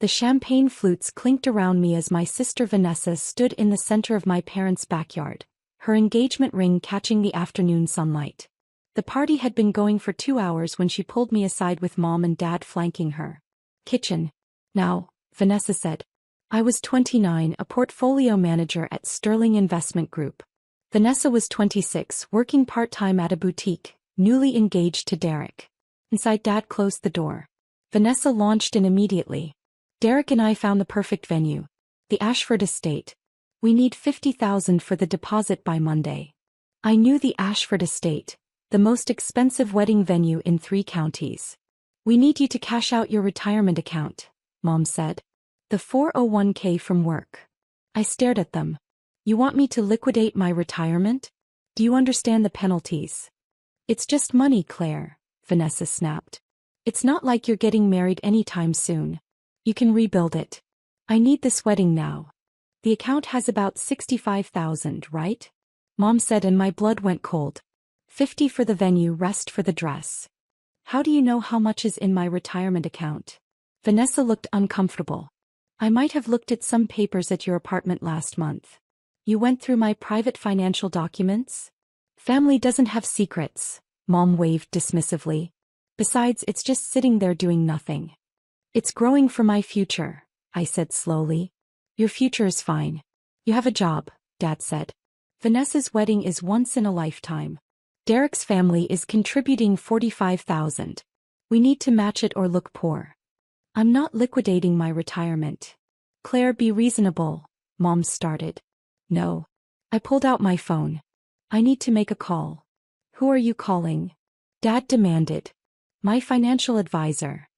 The champagne flutes clinked around me as my sister Vanessa stood in the center of my parents' backyard, her engagement ring catching the afternoon sunlight. The party had been going for 2 hours when she pulled me aside with Mom and Dad flanking her. Kitchen. Now, Vanessa said. I was 29, a portfolio manager at Sterling Investment Group. Vanessa was 26, working part-time at a boutique, newly engaged to Derek. Inside, Dad closed the door. Vanessa launched in immediately. Derek and I found the perfect venue. The Ashford Estate. We need $50,000 for the deposit by Monday. I knew the Ashford Estate, the most expensive wedding venue in 3 counties. We need you to cash out your retirement account, Mom said. The 401k from work. I stared at them. You want me to liquidate my retirement? Do you understand the penalties? It's just money, Claire, Vanessa snapped. It's not like you're getting married anytime soon. You can rebuild it. I need this wedding now. The account has about $65,000, right? Mom said, and my blood went cold. 50 for the venue, rest for the dress. How do you know how much is in my retirement account? Vanessa looked uncomfortable. I might have looked at some papers at your apartment last month. You went through my private financial documents? Family doesn't have secrets, Mom waved dismissively. Besides, it's just sitting there doing nothing. It's growing for my future, I said slowly. Your future is fine. You have a job, Dad said. Vanessa's wedding is once in a lifetime. Derek's family is contributing $45,000. We need to match it or look poor. I'm not liquidating my retirement. Claire, be reasonable, Mom started. No. I pulled out my phone. I need to make a call. Who are you calling? Dad demanded. My financial advisor.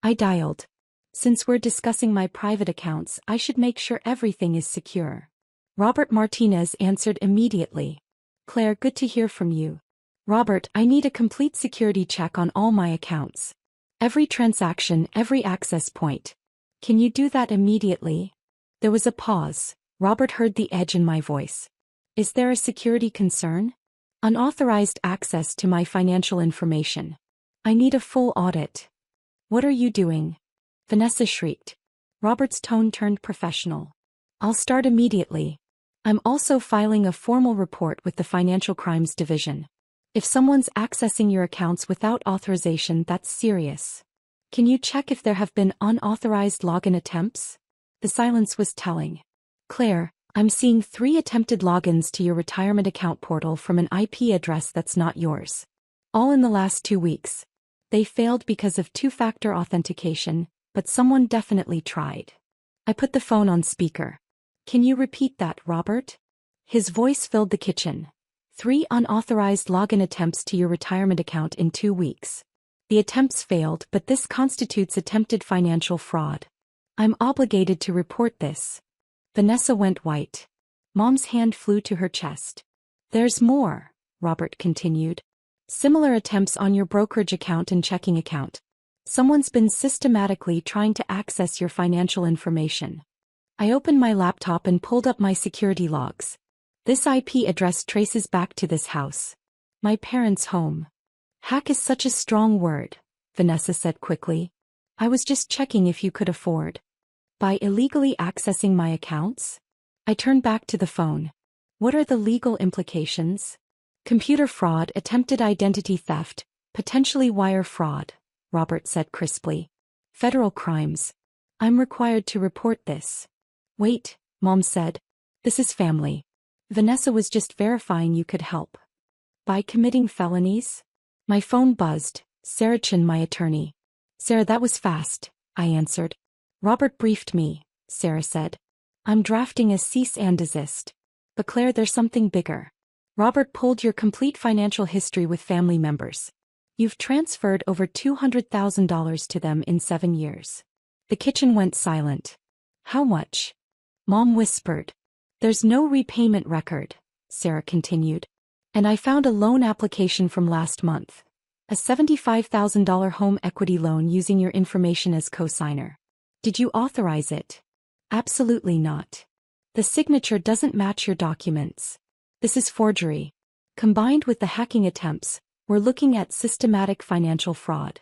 I dialed. Since we're discussing my private accounts, I should make sure everything is secure. Robert Martinez answered immediately. Claire, good to hear from you. Robert, I need a complete security check on all my accounts. Every transaction, every access point. Can you do that immediately? There was a pause. Robert heard the edge in my voice. Is there a security concern? Unauthorized access to my financial information. I need a full audit. What are you doing? Vanessa shrieked. Robert's tone turned professional. I'll start immediately. I'm also filing a formal report with the Financial Crimes Division. If someone's accessing your accounts without authorization, that's serious. Can you check if there have been unauthorized login attempts? The silence was telling. Claire, I'm seeing 3 attempted logins to your retirement account portal from an IP address that's not yours. All in the last 2 weeks. They failed because of 2-factor authentication, but someone definitely tried. I put the phone on speaker. Can you repeat that, Robert? His voice filled the kitchen. 3 unauthorized login attempts to your retirement account in 2 weeks. The attempts failed, but this constitutes attempted financial fraud. I'm obligated to report this. Vanessa went white. Mom's hand flew to her chest. There's more, Robert continued. Similar attempts on your brokerage account and checking account. Someone's been systematically trying to access your financial information. I opened my laptop and pulled up my security logs. This IP address traces back to this house. My parents' home. Hack is such a strong word, Vanessa said quickly. I was just checking if you could afford. By illegally accessing my accounts? I turned back to the phone. What are the legal implications? Computer fraud, attempted identity theft, potentially wire fraud, Robert said crisply. Federal crimes. I'm required to report this. Wait, Mom said. This is family. Vanessa was just verifying you could help. By committing felonies? My phone buzzed. Sarah Chin, my attorney. Sarah, that was fast, I answered. Robert briefed me, Sarah said. I'm drafting a cease and desist. But Claire, there's something bigger. Robert pulled your complete financial history with family members. You've transferred over $200,000 to them in 7 years. The kitchen went silent. How much? Mom whispered. There's no repayment record, Sarah continued. And I found a loan application from last month. A $75,000 home equity loan using your information as cosigner. Did you authorize it? Absolutely not. The signature doesn't match your documents. This is forgery. Combined with the hacking attempts, we're looking at systematic financial fraud.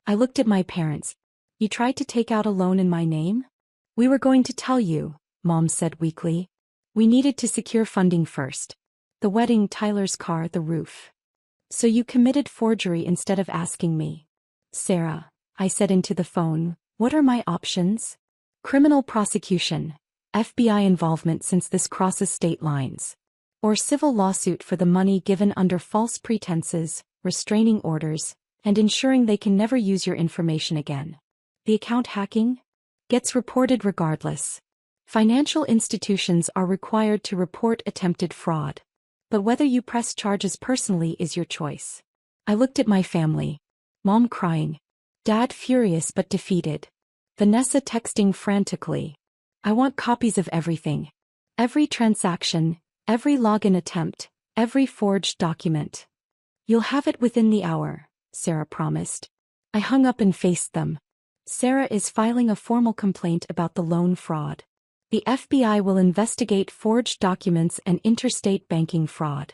I looked at my parents. You tried to take out a loan in my name? We were going to tell you, Mom said weakly. We needed to secure funding first. The wedding, Tyler's car, the roof. So you committed forgery instead of asking me. Sarah, I said into the phone, what are my options? Criminal prosecution, FBI involvement since this crosses state lines. Or civil lawsuit for the money given under false pretenses, restraining orders, and ensuring they can never use your information again. The account hacking? Gets reported regardless. Financial institutions are required to report attempted fraud. But whether you press charges personally is your choice. I looked at my family. Mom crying. Dad furious but defeated. Vanessa texting frantically. I want copies of everything. Every transaction, every login attempt, every forged document. You'll have it within the hour, Sarah promised. I hung up and faced them. Sarah is filing a formal complaint about the loan fraud. The FBI will investigate forged documents and interstate banking fraud.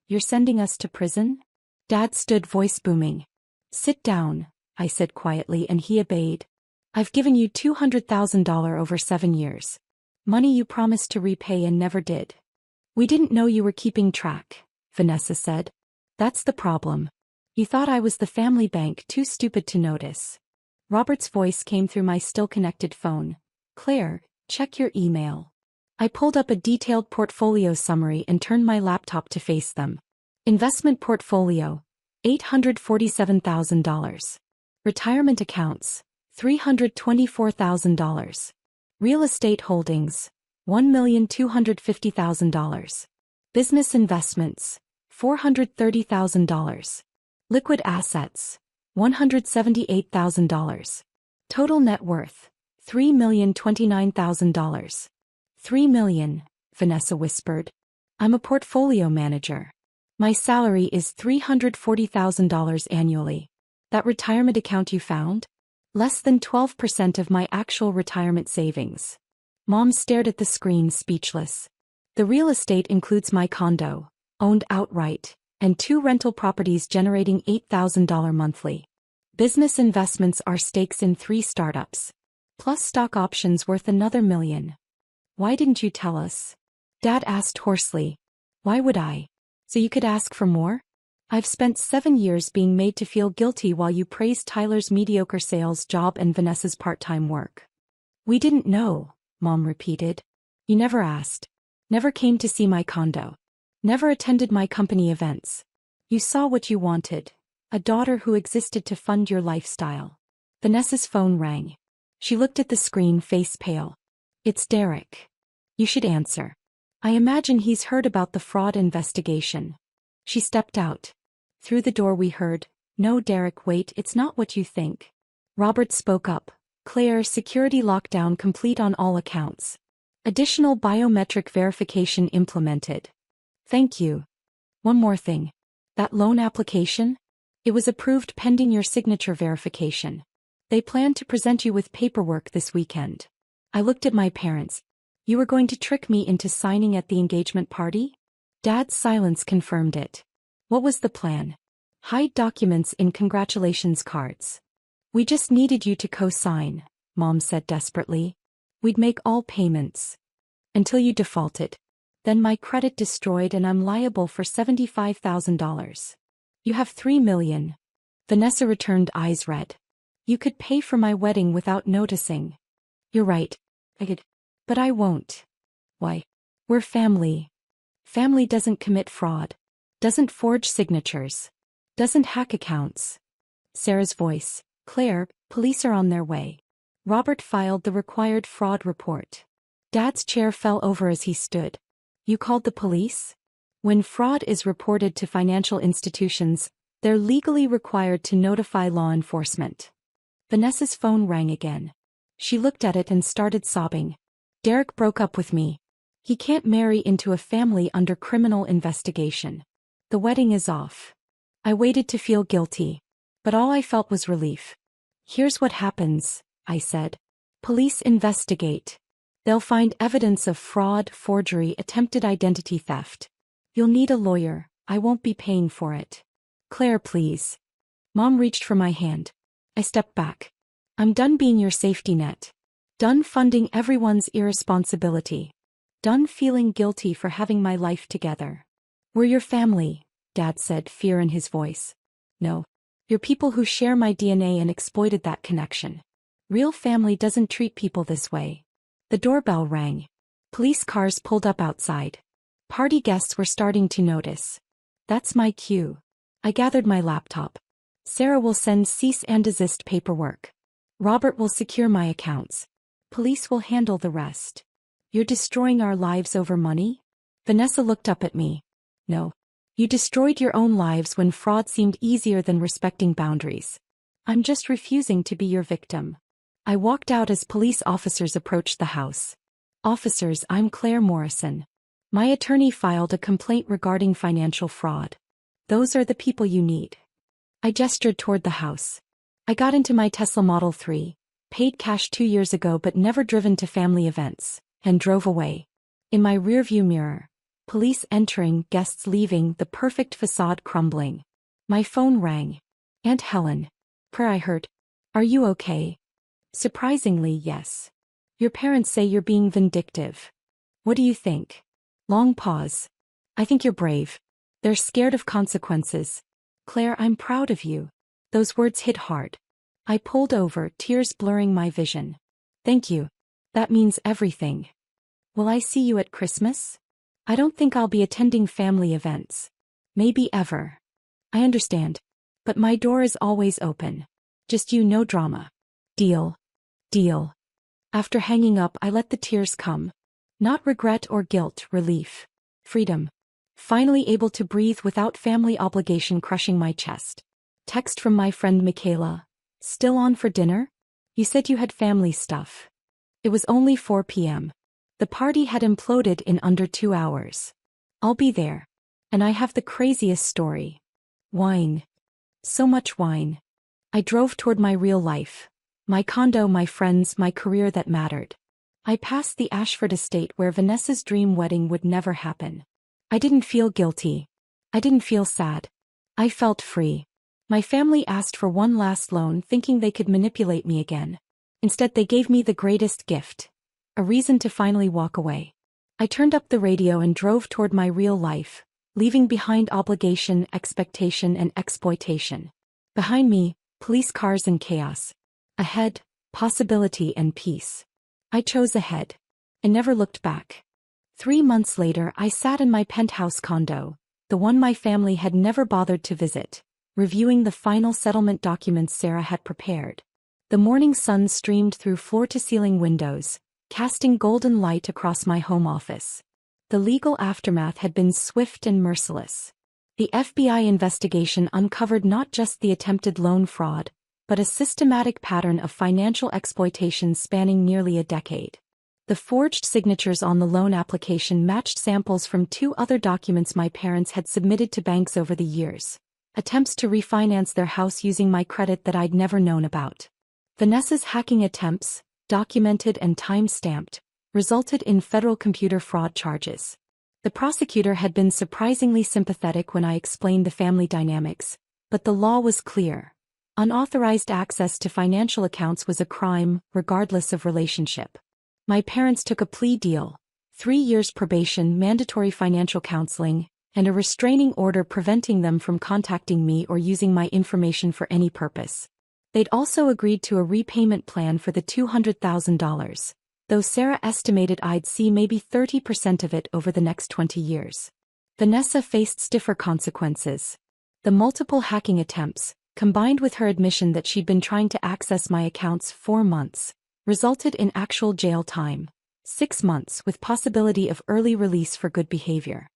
You're sending us to prison? Dad stood, voice booming. Sit down, I said quietly, and he obeyed. I've given you $200,000 over 7 years. Money you promised to repay and never did. We didn't know you were keeping track, Vanessa said. That's the problem. You thought I was the family bank, too stupid to notice. Robert's voice came through my still-connected phone. Claire, check your email. I pulled up a detailed portfolio summary and turned my laptop to face them. Investment portfolio, $847,000. Retirement accounts, $324,000. Real estate holdings, $1,250,000. Business investments, $430,000. Liquid assets, $178,000. Total net worth, $3,029,000. $3 million, Vanessa whispered. I'm a portfolio manager. My salary is $340,000 annually. That retirement account you found? Less than 12% of my actual retirement savings. Mom stared at the screen, speechless. The real estate includes my condo, owned outright, and 2 rental properties generating $8,000 monthly. Business investments are stakes in 3 startups. Plus stock options worth another $1 million. Why didn't you tell us? Dad asked hoarsely. Why would I? So you could ask for more? I've spent 7 years being made to feel guilty while you praised Tyler's mediocre sales job and Vanessa's part-time work. We didn't know, Mom repeated. You never asked. Never came to see my condo. Never attended my company events. You saw what you wanted. A daughter who existed to fund your lifestyle. Vanessa's phone rang. She looked at the screen, face pale. It's Derek. You should answer. I imagine he's heard about the fraud investigation. She stepped out. Through the door we heard, No, Derek, wait, it's not what you think. Robert spoke up. Claire, security lockdown complete on all accounts. Additional biometric verification implemented. Thank you. One more thing. That loan application? It was approved pending your signature verification. They plan to present you with paperwork this weekend. I looked at my parents. You were going to trick me into signing at the engagement party? Dad's silence confirmed it. What was the plan? Hide documents in congratulations cards. We just needed you to co-sign, Mom said desperately. We'd make all payments. Until you defaulted. Then my credit destroyed and I'm liable for $75,000. You have $3 million. Vanessa returned, eyes red. You could pay for my wedding without noticing. You're right. I could. But I won't. Why? We're family. Family doesn't commit fraud. Doesn't forge signatures. Doesn't hack accounts. Sarah's voice. Claire, police are on their way. Robert filed the required fraud report. Dad's chair fell over as he stood. You called the police? When fraud is reported to financial institutions, they're legally required to notify law enforcement. Vanessa's phone rang again. She looked at it and started sobbing. Derek broke up with me. He can't marry into a family under criminal investigation. The wedding is off. I waited to feel guilty. But all I felt was relief. Here's what happens, I said. Police investigate. They'll find evidence of fraud, forgery, attempted identity theft. You'll need a lawyer. I won't be paying for it. Claire, please. Mom reached for my hand. I stepped back. I'm done being your safety net. Done funding everyone's irresponsibility. Done feeling guilty for having my life together. We're your family, Dad said, fear in his voice. No. You're people who share my DNA and exploited that connection. Real family doesn't treat people this way. The doorbell rang. Police cars pulled up outside. Party guests were starting to notice. That's my cue. I gathered my laptop. Sarah will send cease and desist paperwork. Robert will secure my accounts. Police will handle the rest. You're destroying our lives over money? Vanessa looked up at me. No. You destroyed your own lives when fraud seemed easier than respecting boundaries. I'm just refusing to be your victim. I walked out as police officers approached the house. Officers, I'm Claire Morrison. My attorney filed a complaint regarding financial fraud. Those are the people you need. I gestured toward the house. I got into my Tesla Model 3, paid cash 2 years ago but never driven to family events, and drove away. In my rearview mirror, police entering, guests leaving, the perfect facade crumbling. My phone rang. Aunt Helen. Prayer I heard. Are you okay? Surprisingly, yes. Your parents say you're being vindictive. What do you think? Long pause. I think you're brave. They're scared of consequences. Claire, I'm proud of you. Those words hit hard. I pulled over, tears blurring my vision. Thank you. That means everything. Will I see you at Christmas? I don't think I'll be attending family events. Maybe ever. I understand. But my door is always open. Just you, no drama. Deal. Deal. After hanging up, I let the tears come. Not regret or guilt, relief. Freedom. Finally able to breathe without family obligation crushing my chest. Text from my friend Michaela. Still on for dinner? You said you had family stuff. It was only 4 p.m. The party had imploded in under 2 hours. I'll be there. And I have the craziest story. Wine. So much wine. I drove toward my real life. My condo, my friends, my career that mattered. I passed the Ashford estate where Vanessa's dream wedding would never happen. I didn't feel guilty. I didn't feel sad. I felt free. My family asked for one last loan thinking they could manipulate me again. Instead they gave me the greatest gift. A reason to finally walk away. I turned up the radio and drove toward my real life, leaving behind obligation, expectation, and exploitation. Behind me, police cars and chaos. Ahead, possibility and peace. I chose ahead. And never looked back. 3 months later, I sat in my penthouse condo, the one my family had never bothered to visit, reviewing the final settlement documents Sarah had prepared. The morning sun streamed through floor-to-ceiling windows, casting golden light across my home office. The legal aftermath had been swift and merciless. The FBI investigation uncovered not just the attempted loan fraud, but a systematic pattern of financial exploitation spanning nearly a decade. The forged signatures on the loan application matched samples from 2 other documents my parents had submitted to banks over the years. Attempts to refinance their house using my credit that I'd never known about. Vanessa's hacking attempts, documented and time-stamped, resulted in federal computer fraud charges. The prosecutor had been surprisingly sympathetic when I explained the family dynamics, but the law was clear. Unauthorized access to financial accounts was a crime, regardless of relationship. My parents took a plea deal, 3 years probation, mandatory financial counseling, and a restraining order preventing them from contacting me or using my information for any purpose. They'd also agreed to a repayment plan for the $200,000, though Sarah estimated I'd see maybe 30% of it over the next 20 years. Vanessa faced stiffer consequences. The multiple hacking attempts, combined with her admission that she'd been trying to access my accounts 4 months, resulted in actual jail time, 6 months with possibility of early release for good behavior.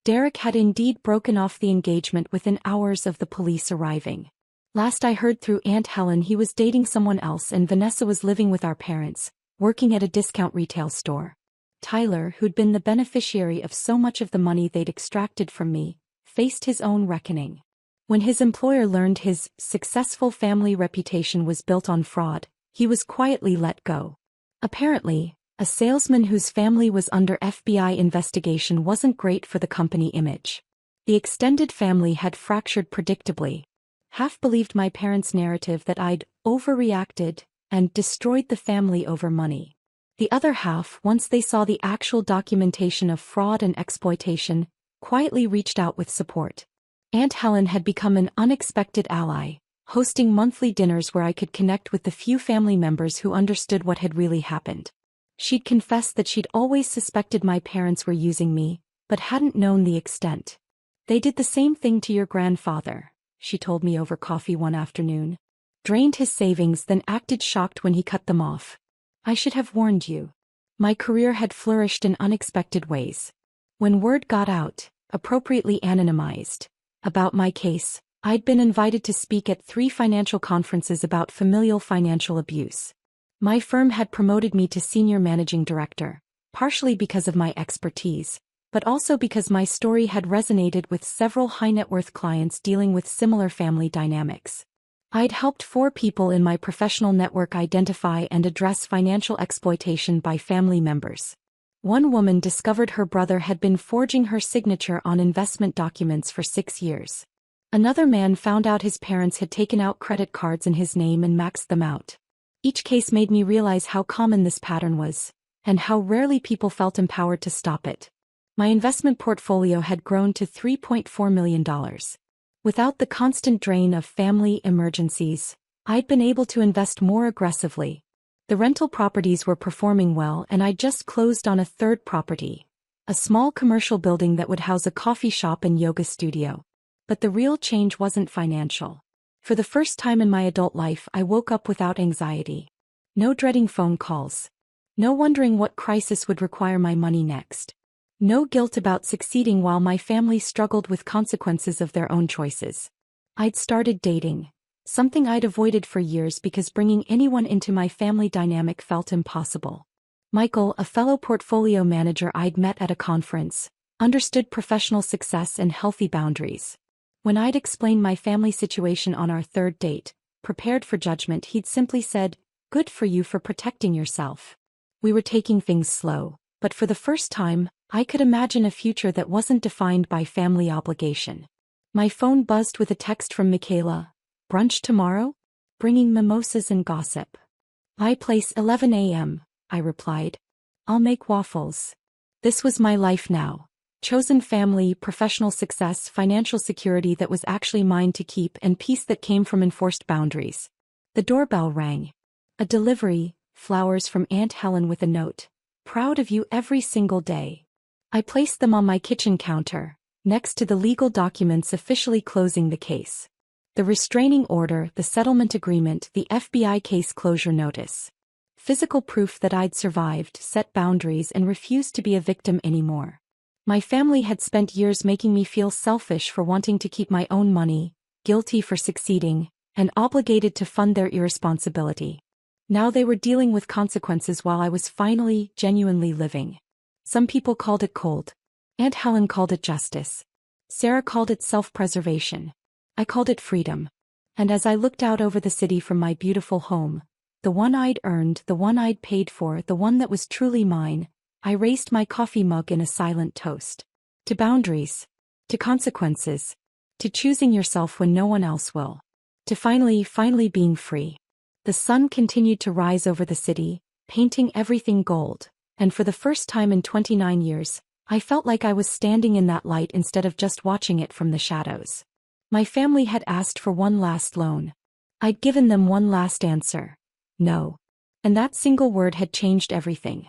Derek had indeed broken off the engagement within hours of the police arriving. Last I heard through Aunt Helen, he was dating someone else and Vanessa was living with our parents, working at a discount retail store. Tyler, who'd been the beneficiary of so much of the money they'd extracted from me, faced his own reckoning. When his employer learned his successful family reputation was built on fraud, he was quietly let go. Apparently, a salesman whose family was under FBI investigation wasn't great for the company image. The extended family had fractured predictably. Half believed my parents' narrative that I'd overreacted, and destroyed the family over money. The other half, once they saw the actual documentation of fraud and exploitation, quietly reached out with support. Aunt Helen had become an unexpected ally, hosting monthly dinners where I could connect with the few family members who understood what had really happened. She'd confessed that she'd always suspected my parents were using me, but hadn't known the extent. "They did the same thing to your grandfather," she told me over coffee one afternoon. "Drained his savings, then acted shocked when he cut them off. I should have warned you." My career had flourished in unexpected ways. When word got out, appropriately anonymized, about my case, I'd been invited to speak at 3 financial conferences about familial financial abuse. My firm had promoted me to senior managing director, partially because of my expertise, but also because my story had resonated with several high-net-worth clients dealing with similar family dynamics. I'd helped 4 people in my professional network identify and address financial exploitation by family members. One woman discovered her brother had been forging her signature on investment documents for 6 years. Another man found out his parents had taken out credit cards in his name and maxed them out. Each case made me realize how common this pattern was, and how rarely people felt empowered to stop it. My investment portfolio had grown to $3.4 million. Without the constant drain of family emergencies, I'd been able to invest more aggressively. The rental properties were performing well, and I just closed on a 3rd property, a small commercial building that would house a coffee shop and yoga studio. But the real change wasn't financial. For the first time in my adult life, I woke up without anxiety. No dreading phone calls. No wondering what crisis would require my money next. No guilt about succeeding while my family struggled with consequences of their own choices. I'd started dating, something I'd avoided for years because bringing anyone into my family dynamic felt impossible. Michael, a fellow portfolio manager I'd met at a conference, understood professional success and healthy boundaries. When I'd explained my family situation on our 3rd date, prepared for judgment, he'd simply said, "Good for you for protecting yourself." We were taking things slow, but for the first time, I could imagine a future that wasn't defined by family obligation. My phone buzzed with a text from Michaela. "Brunch tomorrow? Bringing mimosas and gossip." "My place 11 a.m., I replied. "I'll make waffles." This was my life now. Chosen family, professional success, financial security that was actually mine to keep, and peace that came from enforced boundaries. The doorbell rang. A delivery, flowers from Aunt Helen with a note. "Proud of you every single day." I placed them on my kitchen counter, next to the legal documents officially closing the case. The restraining order, the settlement agreement, the FBI case closure notice. Physical proof that I'd survived, set boundaries, and refused to be a victim anymore. My family had spent years making me feel selfish for wanting to keep my own money, guilty for succeeding, and obligated to fund their irresponsibility. Now they were dealing with consequences while I was finally, genuinely living. Some people called it cold. Aunt Helen called it justice. Sarah called it self-preservation. I called it freedom. And as I looked out over the city from my beautiful home, the one I'd earned, the one I'd paid for, the one that was truly mine, I raised my coffee mug in a silent toast. To boundaries. To consequences. To choosing yourself when no one else will. To finally being free. The sun continued to rise over the city, painting everything gold, and for the first time in 29 years, I felt like I was standing in that light instead of just watching it from the shadows. My family had asked for one last loan. I'd given them one last answer. No. And that single word had changed everything.